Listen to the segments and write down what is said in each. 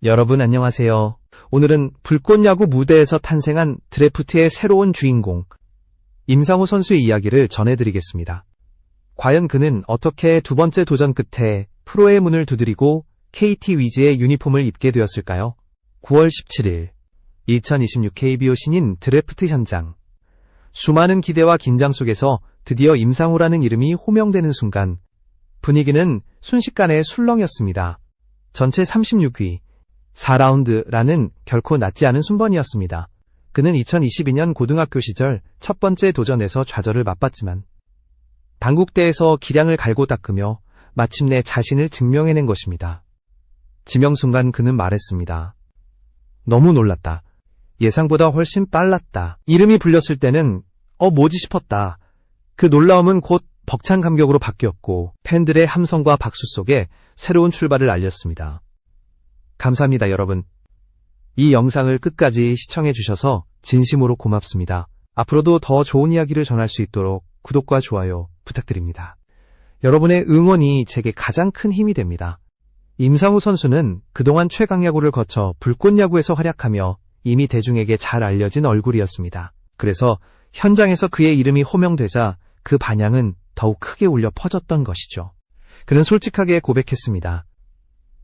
여러분 안녕하세요. 오늘은 불꽃야구 무대에서 탄생한 드래프트의 새로운 주인공, 임상우 선수의 이야기를 전해드리겠습니다. 과연 그는 어떻게 두 번째 도전 끝에 프로의 문을 두드리고 KT 위즈의 유니폼을 입게 되었을까요? 9월 17일, 2026 KBO 신인 드래프트 현장. 수많은 기대와 긴장 속에서 드디어 임상우라는 이름이 호명되는 순간, 분위기는 순식간에 술렁였습니다. 전체 36위, 4라운드라는 결코 낮지 않은 순번이었습니다. 그는 2022년 고등학교 시절 첫 번째 도전에서 좌절을 맛봤지만 당국대에서 기량을 갈고 닦으며 마침내 자신을 증명해낸 것입니다. 지명 순간 그는 말했습니다. 너무 놀랐다. 예상보다 훨씬 빨랐다. 이름이 불렸을 때는 뭐지 싶었다. 그 놀라움은 곧 벅찬 감격으로 바뀌었고 팬들의 함성과 박수 속에 새로운 출발을 알렸습니다. 감사합니다, 여러분. 이 영상을 끝까지 시청해주셔서 진심으로 고맙습니다. 앞으로도 더 좋은 이야기를 전할 수 있도록 구독과 좋아요 부탁드립니다. 여러분의 응원이 제게 가장 큰 힘이 됩니다. 임상우 선수는 그동안 최강야구를 거쳐 불꽃야구에서 활약하며 이미 대중에게 잘 알려진 얼굴이었습니다. 그래서 현장에서 그의 이름이 호명되자 그 반향은 더욱 크게 울려 퍼졌던 것이죠. 그는 솔직하게 고백했습니다.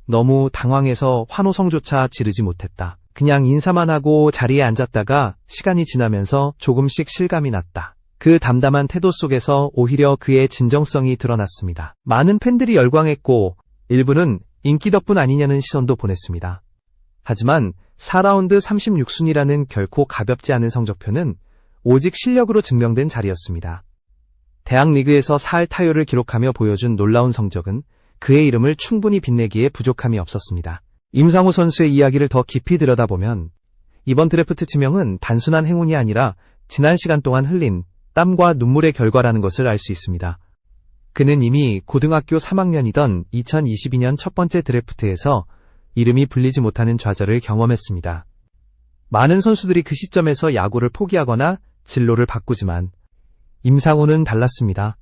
너무 당황해서 환호성조차 지르지 못했다. 그냥 인사만 하고 자리에 앉았다가 시간이 지나면서 조금씩 실감이 났다. 그 담담한 태도 속에서 오히려 그의 진정성이 드러났습니다. 많은 팬들이 열광했고 일부는 인기 덕분 아니냐는 시선도 보냈습니다. 하지만 4라운드 36순위라는 결코 가볍지 않은 성적표는 오직 실력으로 증명된 자리였습니다. 대학 리그에서 4할 타율을 기록하며 보여준 놀라운 성적은 그의 이름을 충분히 빛내기에 부족함이 없었습니다. 임상우 선수의 이야기를 더 깊이 들여다보면 이번 드래프트 지명은 단순한 행운이 아니라 지난 시간 동안 흘린 땀과 눈물의 결과라는 것을 알 수 있습니다. 그는 이미 고등학교 3학년이던 2022년 첫 번째 드래프트에서 이름이 불리지 못하는 좌절을 경험했습니다. 많은 선수들이 그 시점에서 야구를 포기하거나 진로를 바꾸지만 임상우는 달랐습니다.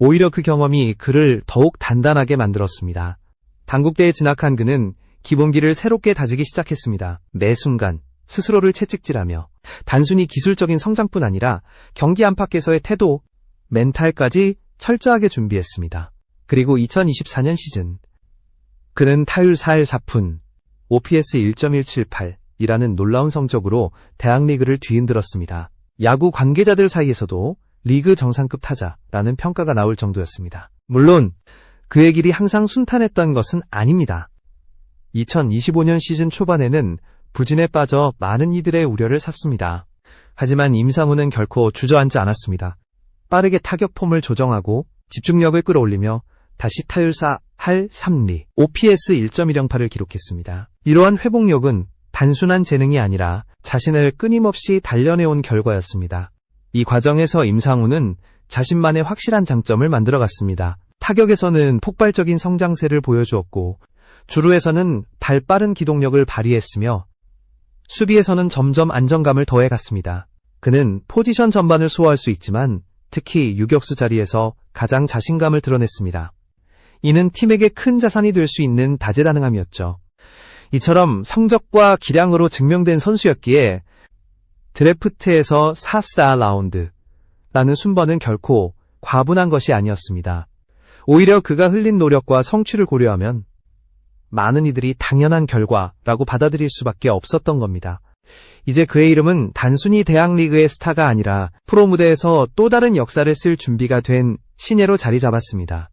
오히려 그 경험이 그를 더욱 단단하게 만들었습니다. 당국대에 진학한 그는 기본기를 새롭게 다지기 시작했습니다. 매 순간 스스로를 채찍질하며 단순히 기술적인 성장뿐 아니라 경기 안팎에서의 태도, 멘탈까지 철저하게 준비했습니다. 그리고 2024년 시즌 그는 타율 4할 4푼, OPS 1.178이라는 놀라운 성적으로 대학 리그를 뒤흔들었습니다. 야구 관계자들 사이에서도 리그 정상급 타자라는 평가가 나올 정도였습니다. 물론 그의 길이 항상 순탄했던 것은 아닙니다. 2025년 시즌 초반에는 부진에 빠져 많은 이들의 우려를 샀습니다. 하지만 임상우는 결코 주저앉지 않았습니다. 빠르게 타격 폼을 조정하고 집중력을 끌어올리며 다시 타율 4할 3리, OPS 1.108을 기록했습니다. 이러한 회복력은 단순한 재능이 아니라 자신을 끊임없이 단련해온 결과였습니다. 이 과정에서 임상우는 자신만의 확실한 장점을 만들어갔습니다. 타격에서는 폭발적인 성장세를 보여주었고 주루에서는 발빠른 기동력을 발휘했으며 수비에서는 점점 안정감을 더해갔습니다. 그는 포지션 전반을 소화할 수 있지만 특히 유격수 자리에서 가장 자신감을 드러냈습니다. 이는 팀에게 큰 자산이 될 수 있는 다재다능함이었죠. 이처럼 성적과 기량으로 증명된 선수였기에 드래프트에서 4라운드라는 순번은 결코 과분한 것이 아니었습니다. 오히려 그가 흘린 노력과 성취를 고려하면 많은 이들이 당연한 결과라고 받아들일 수밖에 없었던 겁니다. 이제 그의 이름은 단순히 대학 리그의 스타가 아니라 프로 무대에서 또 다른 역사를 쓸 준비가 된 신예로 자리 잡았습니다.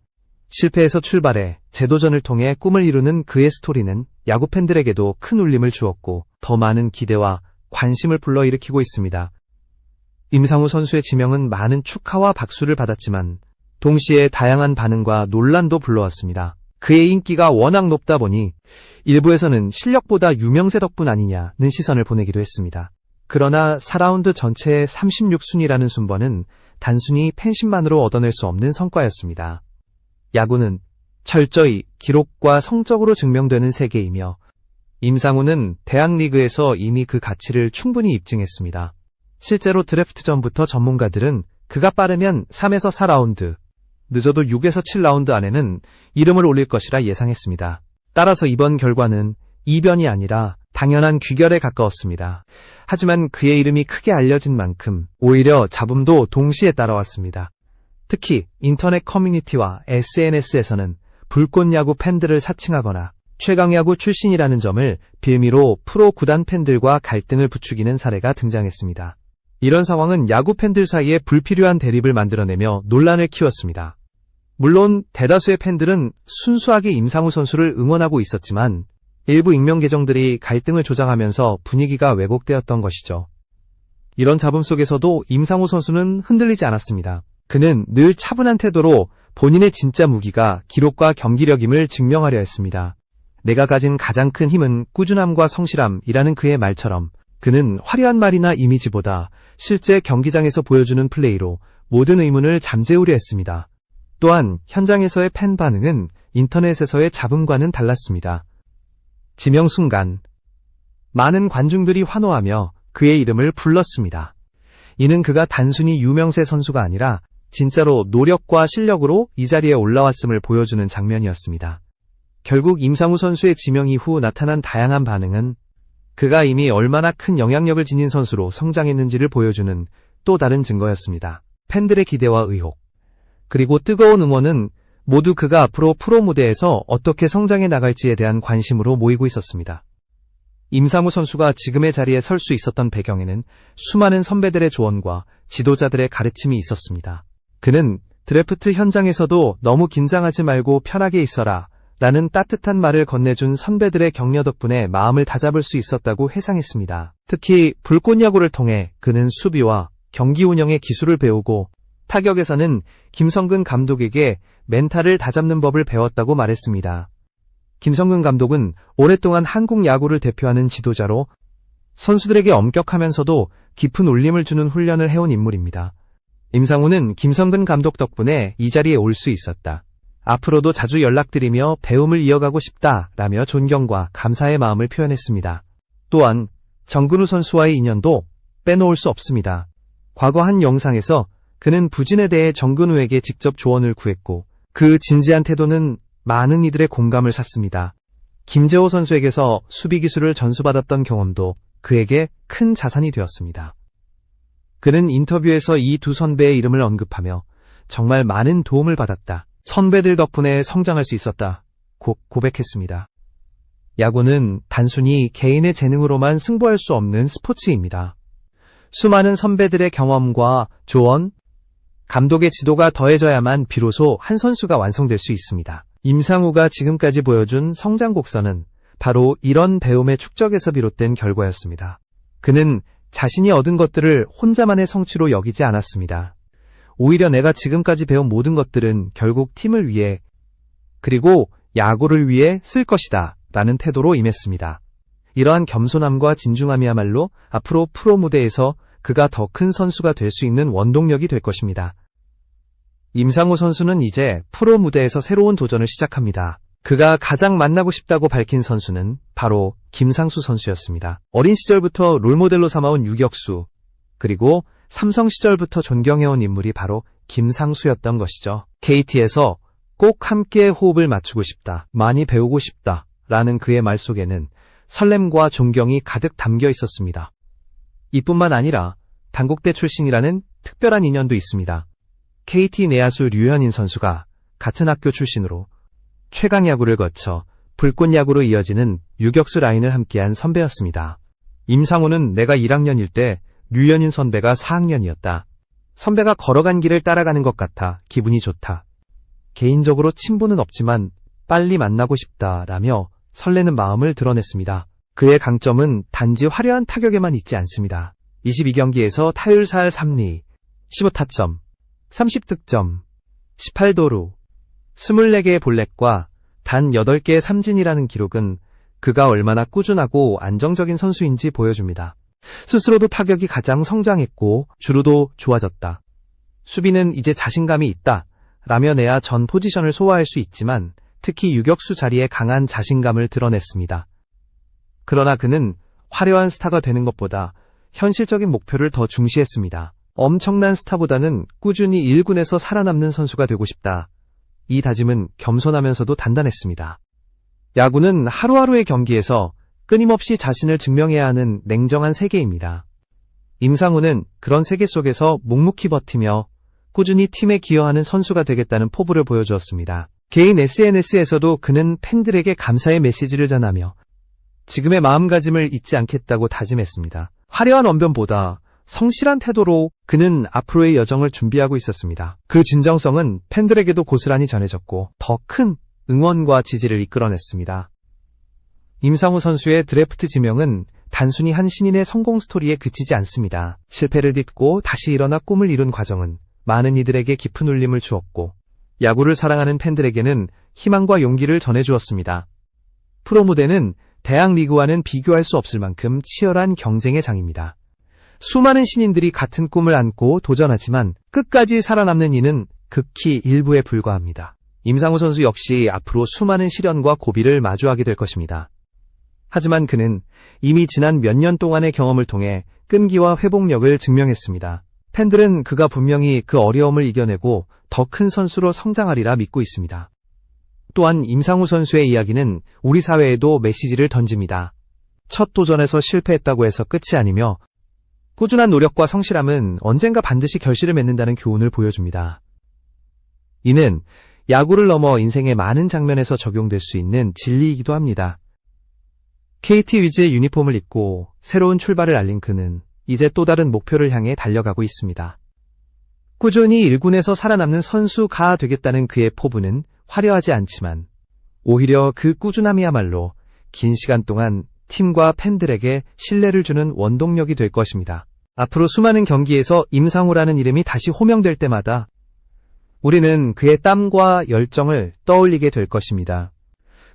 실패에서 출발해 재도전을 통해 꿈을 이루는 그의 스토리는 야구 팬들에게도 큰 울림을 주었고 더 많은 기대와 관심을 불러일으키고 있습니다. 임상우 선수의 지명은 많은 축하와 박수를 받았지만 동시에 다양한 반응과 논란도 불러왔습니다. 그의 인기가 워낙 높다 보니 일부에서는 실력보다 유명세 덕분 아니냐는 시선을 보내기도 했습니다. 그러나 4라운드 전체의 36순위라는 순번은 단순히 팬심만으로 얻어낼 수 없는 성과였습니다. 야구는 철저히 기록과 성적으로 증명되는 세계이며 임상우는 대학 리그에서 이미 그 가치를 충분히 입증했습니다. 실제로 드래프트 전부터 전문가들은 그가 빠르면 3에서 4라운드, 늦어도 6에서 7라운드 안에는 이름을 올릴 것이라 예상했습니다. 따라서 이번 결과는 이변이 아니라 당연한 귀결에 가까웠습니다. 하지만 그의 이름이 크게 알려진 만큼 오히려 잡음도 동시에 따라왔습니다. 특히 인터넷 커뮤니티와 SNS에서는 불꽃야구 팬들을 사칭하거나 최강야구 출신이라는 점을 빌미로 프로 구단 팬들과 갈등을 부추기는 사례가 등장했습니다. 이런 상황은 야구 팬들 사이에 불필요한 대립을 만들어내며 논란을 키웠습니다. 물론 대다수의 팬들은 순수하게 임상우 선수를 응원하고 있었지만 일부 익명 계정들이 갈등을 조장하면서 분위기가 왜곡되었던 것이죠. 이런 잡음 속에서도 임상우 선수는 흔들리지 않았습니다. 그는 늘 차분한 태도로 본인의 진짜 무기가 기록과 경기력임을 증명하려 했습니다. 내가 가진 가장 큰 힘은 꾸준함과 성실함이라는 그의 말처럼 그는 화려한 말이나 이미지보다 실제 경기장에서 보여주는 플레이로 모든 의문을 잠재우려 했습니다. 또한 현장에서의 팬 반응은 인터넷에서의 잡음과는 달랐습니다. 지명 순간 많은 관중들이 환호하며 그의 이름을 불렀습니다. 이는 그가 단순히 유명세 선수가 아니라 진짜로 노력과 실력으로 이 자리에 올라왔음을 보여주는 장면이었습니다. 결국 임상우 선수의 지명 이후 나타난 다양한 반응은 그가 이미 얼마나 큰 영향력을 지닌 선수로 성장했는지를 보여주는 또 다른 증거였습니다. 팬들의 기대와 의혹, 그리고 뜨거운 응원은 모두 그가 앞으로 프로 무대에서 어떻게 성장해 나갈지에 대한 관심으로 모이고 있었습니다. 임상우 선수가 지금의 자리에 설 수 있었던 배경에는 수많은 선배들의 조언과 지도자들의 가르침이 있었습니다. 그는 드래프트 현장에서도 너무 긴장하지 말고 편하게 있어라 라는 따뜻한 말을 건네준 선배들의 격려 덕분에 마음을 다잡을 수 있었다고 회상했습니다. 특히 불꽃야구를 통해 그는 수비와 경기 운영의 기술을 배우고 타격에서는 김성근 감독에게 멘탈을 다잡는 법을 배웠다고 말했습니다. 김성근 감독은 오랫동안 한국 야구를 대표하는 지도자로 선수들에게 엄격하면서도 깊은 울림을 주는 훈련을 해온 인물입니다. 임상우는 김성근 감독 덕분에 이 자리에 올 수 있었다. 앞으로도 자주 연락드리며 배움을 이어가고 싶다라며 존경과 감사의 마음을 표현했습니다. 또한 정근우 선수와의 인연도 빼놓을 수 없습니다. 과거 한 영상에서 그는 부진에 대해 정근우에게 직접 조언을 구했고 그 진지한 태도는 많은 이들의 공감을 샀습니다. 김재호 선수에게서 수비 기술을 전수받았던 경험도 그에게 큰 자산이 되었습니다. 그는 인터뷰에서 이 두 선배의 이름을 언급하며 정말 많은 도움을 받았다. 선배들 덕분에 성장할 수 있었다. 고백했습니다. 야구는 단순히 개인의 재능으로만 승부할 수 없는 스포츠입니다. 수많은 선배들의 경험과 조언, 감독의 지도가 더해져야만 비로소 한 선수가 완성될 수 있습니다. 임상우가 지금까지 보여준 성장 곡선은 바로 이런 배움의 축적에서 비롯된 결과였습니다. 그는 자신이 얻은 것들을 혼자만의 성취로 여기지 않았습니다. 오히려 내가 지금까지 배운 모든 것들은 결국 팀을 위해 그리고 야구를 위해 쓸 것이다 라는 태도로 임했습니다. 이러한 겸손함과 진중함이야말로 앞으로 프로 무대에서 그가 더 큰 선수가 될 수 있는 원동력이 될 것입니다. 임상우 선수는 이제 프로 무대에서 새로운 도전을 시작합니다. 그가 가장 만나고 싶다고 밝힌 선수는 바로 김상수 선수였습니다. 어린 시절부터 롤모델로 삼아온 유격수, 그리고 삼성 시절부터 존경해온 인물이 바로 김상수였던 것이죠. KT에서 꼭 함께 호흡을 맞추고 싶다, 많이 배우고 싶다 라는 그의 말 속에는 설렘과 존경이 가득 담겨 있었습니다. 이뿐만 아니라 단국대 출신이라는 특별한 인연도 있습니다. KT 내야수 류현인 선수가 같은 학교 출신으로 최강야구를 거쳐 불꽃야구로 이어지는 유격수 라인을 함께한 선배였습니다. 임상우는 내가 1학년일 때 류현인 선배가 4학년이었다. 선배가 걸어간 길을 따라가는 것 같아 기분이 좋다. 개인적으로 친분은 없지만 빨리 만나고 싶다라며 설레는 마음을 드러냈습니다. 그의 강점은 단지 화려한 타격에만 있지 않습니다. 22경기에서 타율 4할 3리, 15타점, 30득점, 18도루, 24개의 볼넷과 단 8개의 삼진이라는 기록은 그가 얼마나 꾸준하고 안정적인 선수인지 보여줍니다. 스스로도 타격이 가장 성장했고 주루도 좋아졌다. 수비는 이제 자신감이 있다 라며 내야 전 포지션을 소화할 수 있지만 특히 유격수 자리에 강한 자신감을 드러냈습니다. 그러나 그는 화려한 스타가 되는 것보다 현실적인 목표를 더 중시했습니다. 엄청난 스타보다는 꾸준히 1군에서 살아남는 선수가 되고 싶다. 이 다짐은 겸손하면서도 단단했습니다. 야구는 하루하루의 경기에서 끊임없이 자신을 증명해야 하는 냉정한 세계입니다. 임상우는 그런 세계 속에서 묵묵히 버티며 꾸준히 팀에 기여하는 선수가 되겠다는 포부를 보여주었습니다. 개인 SNS에서도 그는 팬들에게 감사의 메시지를 전하며 지금의 마음가짐을 잊지 않겠다고 다짐했습니다. 화려한 언변보다 성실한 태도로 그는 앞으로의 여정을 준비하고 있었습니다. 그 진정성은 팬들에게도 고스란히 전해졌고 더 큰 응원과 지지를 이끌어냈습니다. 임상우 선수의 드래프트 지명은 단순히 한 신인의 성공 스토리에 그치지 않습니다. 실패를 딛고 다시 일어나 꿈을 이룬 과정은 많은 이들에게 깊은 울림을 주었고 야구를 사랑하는 팬들에게는 희망과 용기를 전해주었습니다. 프로 무대는 대학 리그와는 비교할 수 없을 만큼 치열한 경쟁의 장입니다. 수많은 신인들이 같은 꿈을 안고 도전하지만 끝까지 살아남는 이는 극히 일부에 불과합니다. 임상우 선수 역시 앞으로 수많은 시련과 고비를 마주하게 될 것입니다. 하지만 그는 이미 지난 몇 년 동안의 경험을 통해 끈기와 회복력을 증명했습니다. 팬들은 그가 분명히 그 어려움을 이겨내고 더 큰 선수로 성장하리라 믿고 있습니다. 또한 임상우 선수의 이야기는 우리 사회에도 메시지를 던집니다. 첫 도전에서 실패했다고 해서 끝이 아니며 꾸준한 노력과 성실함은 언젠가 반드시 결실을 맺는다는 교훈을 보여줍니다. 이는 야구를 넘어 인생의 많은 장면에서 적용될 수 있는 진리이기도 합니다. KT 위즈의 유니폼을 입고 새로운 출발을 알린 그는 이제 또 다른 목표를 향해 달려가고 있습니다. 꾸준히 1군에서 살아남는 선수가 되겠다는 그의 포부는 화려하지 않지만 오히려 그 꾸준함이야말로 긴 시간 동안 팀과 팬들에게 신뢰를 주는 원동력이 될 것입니다. 앞으로 수많은 경기에서 임상우라는 이름이 다시 호명될 때마다 우리는 그의 땀과 열정을 떠올리게 될 것입니다.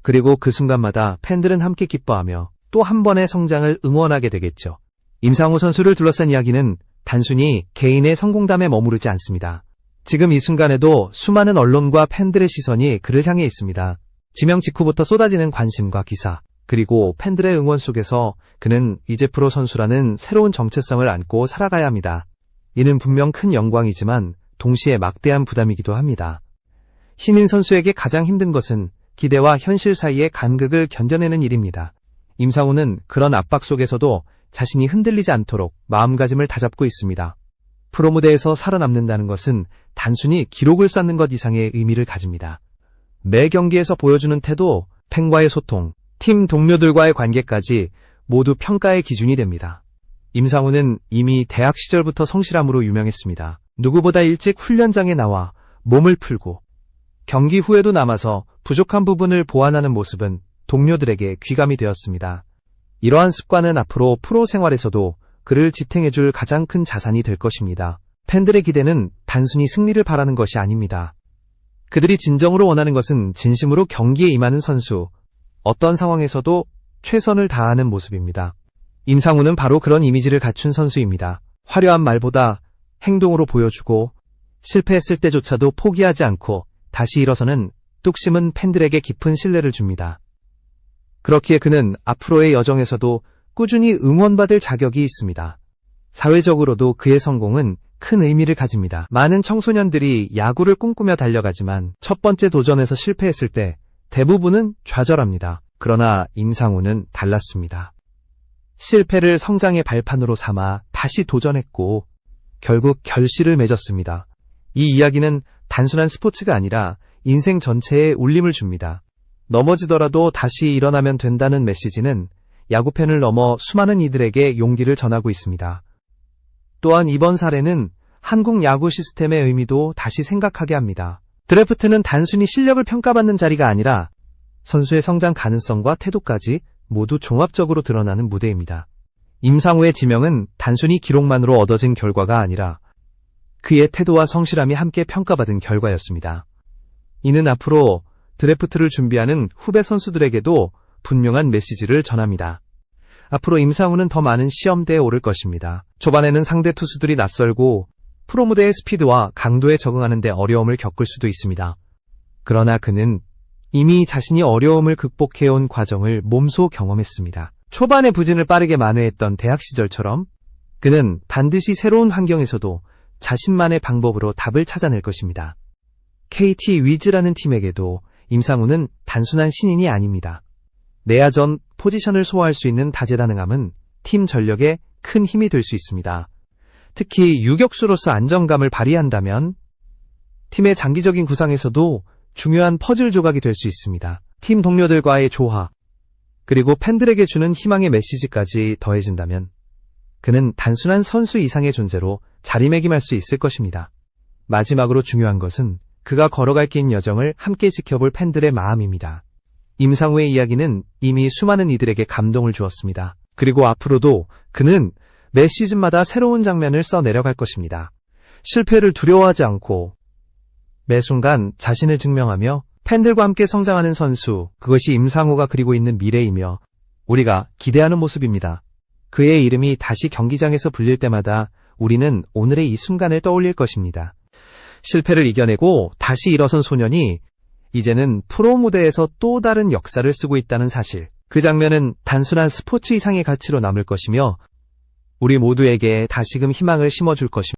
그리고 그 순간마다 팬들은 함께 기뻐하며 또 한 번의 성장을 응원하게 되겠죠. 임상우 선수를 둘러싼 이야기는 단순히 개인의 성공담에 머무르지 않습니다. 지금 이 순간에도 수많은 언론과 팬들의 시선이 그를 향해 있습니다. 지명 직후부터 쏟아지는 관심과 기사, 그리고 팬들의 응원 속에서 그는 이제 프로 선수라는 새로운 정체성을 안고 살아가야 합니다. 이는 분명 큰 영광이지만 동시에 막대한 부담이기도 합니다. 신인 선수에게 가장 힘든 것은 기대와 현실 사이의 간극을 견뎌내는 일입니다. 임상우는 그런 압박 속에서도 자신이 흔들리지 않도록 마음가짐을 다잡고 있습니다. 프로 무대에서 살아남는다는 것은 단순히 기록을 쌓는 것 이상의 의미를 가집니다. 매 경기에서 보여주는 태도, 팬과의 소통, 팀 동료들과의 관계까지 모두 평가의 기준이 됩니다. 임상우는 이미 대학 시절부터 성실함으로 유명했습니다. 누구보다 일찍 훈련장에 나와 몸을 풀고 경기 후에도 남아서 부족한 부분을 보완하는 모습은 동료들에게 귀감이 되었습니다. 이러한 습관은 앞으로 프로 생활에서도 그를 지탱해줄 가장 큰 자산이 될 것입니다. 팬들의 기대는 단순히 승리를 바라는 것이 아닙니다. 그들이 진정으로 원하는 것은 진심으로 경기에 임하는 선수, 어떤 상황에서도 최선을 다하는 모습입니다. 임상우는 바로 그런 이미지를 갖춘 선수입니다. 화려한 말보다 행동으로 보여주고 실패했을 때조차도 포기하지 않고 다시 일어서는 뚝심은 팬들에게 깊은 신뢰를 줍니다. 그렇기에 그는 앞으로의 여정에서도 꾸준히 응원받을 자격이 있습니다. 사회적으로도 그의 성공은 큰 의미를 가집니다. 많은 청소년들이 야구를 꿈꾸며 달려가지만 첫 번째 도전에서 실패했을 때 대부분은 좌절합니다. 그러나 임상우는 달랐습니다. 실패를 성장의 발판으로 삼아 다시 도전했고 결국 결실을 맺었습니다. 이 이야기는 단순한 스포츠가 아니라 인생 전체에 울림을 줍니다. 넘어지더라도 다시 일어나면 된다는 메시지는 야구팬을 넘어 수많은 이들에게 용기를 전하고 있습니다. 또한 이번 사례는 한국 야구 시스템의 의미도 다시 생각하게 합니다. 드래프트는 단순히 실력을 평가받는 자리가 아니라 선수의 성장 가능성과 태도까지 모두 종합적으로 드러나는 무대입니다. 임상우의 지명은 단순히 기록만으로 얻어진 결과가 아니라 그의 태도와 성실함이 함께 평가받은 결과였습니다. 이는 앞으로 드래프트를 준비하는 후배 선수들에게도 분명한 메시지를 전합니다. 앞으로 임상우는 더 많은 시험대에 오를 것입니다. 초반에는 상대 투수들이 낯설고 프로 무대의 스피드와 강도에 적응하는 데 어려움을 겪을 수도 있습니다. 그러나 그는 이미 자신이 어려움을 극복해온 과정을 몸소 경험했습니다. 초반의 부진을 빠르게 만회했던 대학 시절처럼 그는 반드시 새로운 환경에서도 자신만의 방법으로 답을 찾아낼 것입니다. KT 위즈라는 팀에게도 임상우는 단순한 신인이 아닙니다. 내야전 포지션을 소화할 수 있는 다재다능함은 팀 전력에 큰 힘이 될 수 있습니다. 특히 유격수로서 안정감을 발휘한다면 팀의 장기적인 구상에서도 중요한 퍼즐 조각이 될 수 있습니다. 팀 동료들과의 조화, 그리고 팬들에게 주는 희망의 메시지까지 더해진다면 그는 단순한 선수 이상의 존재로 자리매김할 수 있을 것입니다. 마지막으로 중요한 것은 그가 걸어갈 긴 여정을 함께 지켜볼 팬들의 마음입니다. 임상우의 이야기는 이미 수많은 이들에게 감동을 주었습니다. 그리고 앞으로도 그는 매 시즌마다 새로운 장면을 써내려갈 것입니다. 실패를 두려워하지 않고 매 순간 자신을 증명하며 팬들과 함께 성장하는 선수, 그것이 임상우가 그리고 있는 미래이며 우리가 기대하는 모습입니다. 그의 이름이 다시 경기장에서 불릴 때마다 우리는 오늘의 이 순간을 떠올릴 것입니다. 실패를 이겨내고 다시 일어선 소년이 이제는 프로 무대에서 또 다른 역사를 쓰고 있다는 사실. 그 장면은 단순한 스포츠 이상의 가치로 남을 것이며 우리 모두에게 다시금 희망을 심어줄 것입니다.